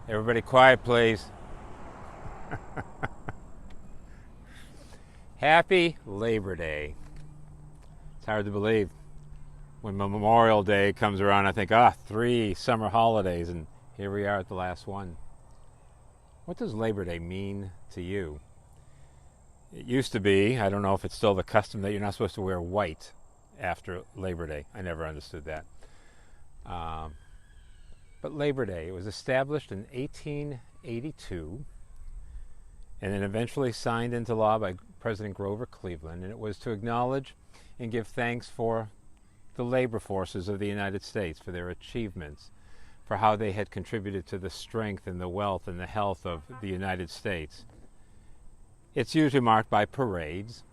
Everybody quiet, please. Happy Labor Day. It's hard to believe. When Memorial Day comes around, I think, 3 summer holidays, and here we are at the last one. What does Labor Day mean to you? It used to be, I don't know if it's still the custom, that you're not supposed to wear white after Labor Day. I never understood that. But Labor Day, it was established in 1882 and then eventually signed into law by President Grover Cleveland, and it was to acknowledge and give thanks for the labor forces of the United States, for their achievements, for how they had contributed to the strength and the wealth and the health of the United States. It's usually marked by parades.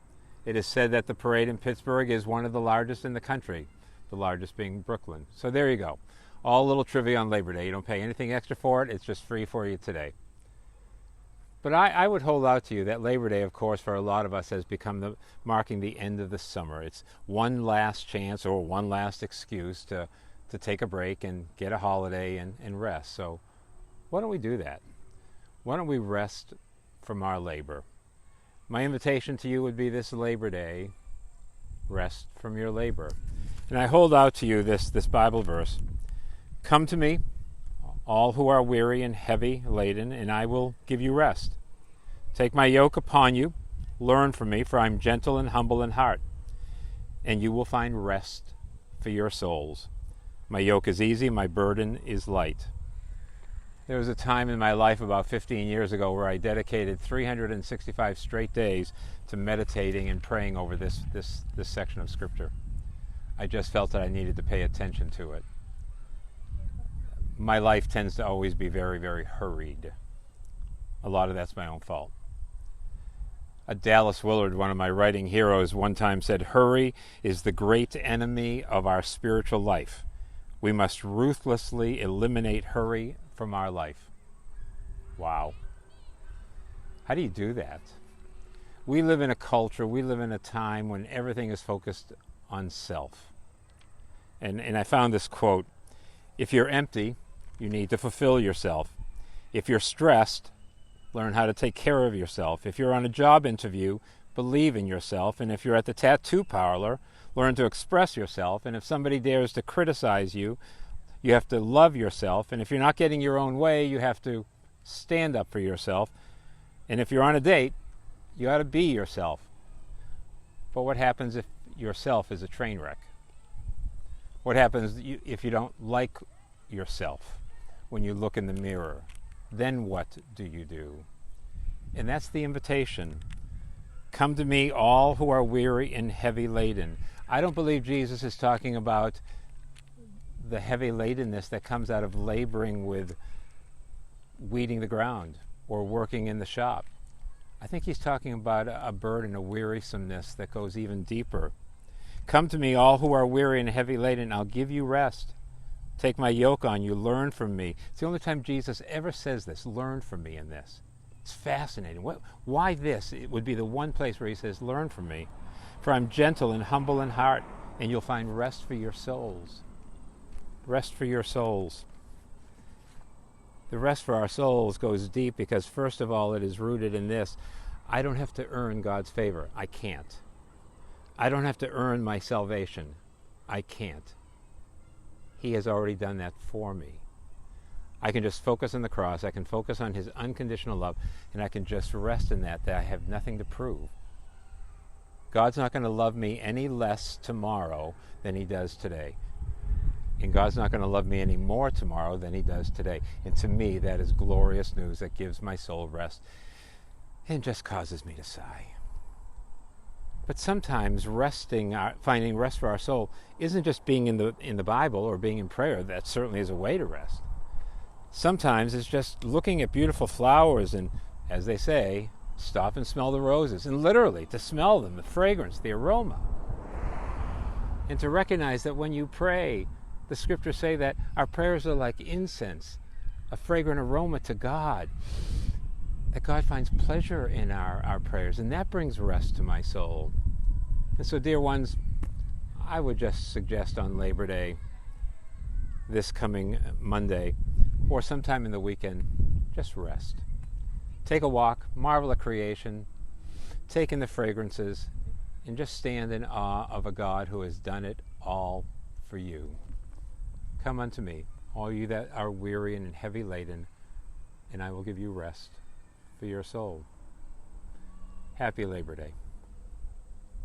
It is said that the parade in Pittsburgh is one of the largest in the country, the largest being Brooklyn. So there you go. All a little trivia on Labor Day. You don't pay anything extra for it. It's just free for you today. But I would hold out to you that Labor Day, of course, for a lot of us has become marking the end of the summer. It's one last chance or one last excuse to take a break and get a holiday and rest. So why don't we do that? Why don't we rest from our labor? My invitation to you would be this Labor Day, rest from your labor. And I hold out to you this Bible verse. Come to me, all who are weary and heavy laden, and I will give you rest. Take my yoke upon you, learn from me, for I am gentle and humble in heart, and you will find rest for your souls. My yoke is easy, my burden is light. There was a time in my life about 15 years ago where I dedicated 365 straight days to meditating and praying over this section of Scripture. I just felt that I needed to pay attention to it. My life tends to always be very, very hurried. A lot of that's my own fault. Dallas Willard, one of my writing heroes, one time said, "Hurry is the great enemy of our spiritual life. We must ruthlessly eliminate hurry from our life." Wow. How do you do that? We live in a culture, we live in a time when everything is focused on self. And I found this quote, "If you're empty, you need to fulfill yourself. If you're stressed, learn how to take care of yourself. If you're on a job interview, believe in yourself. And if you're at the tattoo parlor, learn to express yourself. And if somebody dares to criticize you, you have to love yourself. And if you're not getting your own way, you have to stand up for yourself. And if you're on a date, you ought to be yourself." But what happens if yourself is a train wreck? What happens if you don't like yourself when you look in the mirror? Then what do you do? And that's the invitation. Come to me, all who are weary and heavy laden. I don't believe Jesus is talking about the heavy ladenness that comes out of laboring with weeding the ground or working in the shop. I think he's talking about a burden, a wearisomeness that goes even deeper. Come to me, all who are weary and heavy laden, I'll give you rest. Take my yoke on you, learn from me. It's the only time Jesus ever says this, learn from me in this. It's fascinating. Why this? It would be the one place where he says, learn from me. For I'm gentle and humble in heart, and you'll find rest for your souls. Rest for your souls. The rest for our souls goes deep because, first of all, it is rooted in this. I don't have to earn God's favor. I can't. I don't have to earn my salvation. I can't. He has already done that for me. I can just focus on the cross. I can focus on his unconditional love, and I can just rest in that I have nothing to prove. God's not going to love me any less tomorrow than he does today. And God's not going to love me any more tomorrow than he does today. And to me, that is glorious news that gives my soul rest and just causes me to sigh. But sometimes finding rest for our soul isn't just being in the Bible or being in prayer. That certainly is a way to rest. Sometimes it's just looking at beautiful flowers and, as they say, stop and smell the roses. And literally, to smell them, the fragrance, the aroma. And to recognize that when you pray, the scriptures say that our prayers are like incense, a fragrant aroma to God. That God finds pleasure in our prayers, and that brings rest to my soul. And so, dear ones, I would just suggest on Labor Day, this coming Monday, or sometime in the weekend, Just rest. Take a walk, marvel at creation, take in the fragrances, and just stand in awe of a God who has done it all for you. Come unto me, all you that are weary and heavy laden, and I will give you rest for your soul. Happy Labor Day.